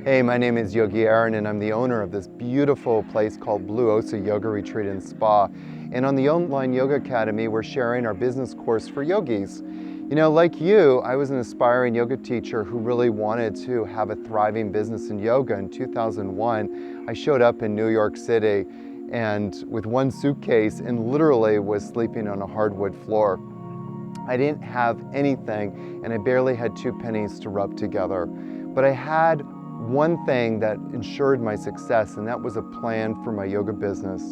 Hey, my name is Yogi Aaron and I'm the owner of this beautiful place called Blue Osa Yoga Retreat and Spa. And on the Online Yoga Academy, we're sharing our business course for yogis. You know, like you, I was an aspiring yoga teacher who really wanted to have a thriving business in yoga. In 2001, I showed up in New York City and with one suitcase and literally was sleeping on a hardwood floor. I didn't have anything and I barely had 2 pennies to rub together. But I had one thing that ensured my success, and that was a plan for my yoga business.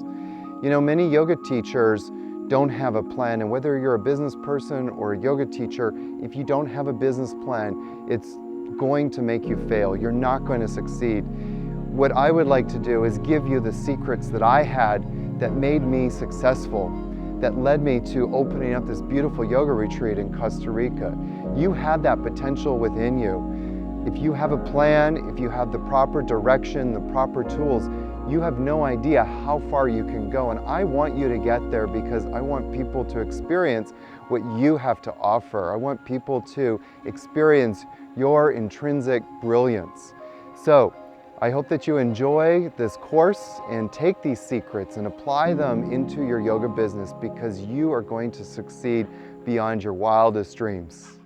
You know, many yoga teachers don't have a plan, and whether you're a business person or a yoga teacher, if you don't have a business plan, it's going to make you fail. You're not going to succeed. What I would like to do is give you the secrets that I had that made me successful, that led me to opening up this beautiful yoga retreat in Costa Rica. You have that potential within you. If you have a plan, if you have the proper direction, the proper tools, you have no idea how far you can go. And I want you to get there because I want people to experience what you have to offer. I want people to experience your intrinsic brilliance. So I hope that you enjoy this course and take these secrets and apply them into your yoga business because you are going to succeed beyond your wildest dreams.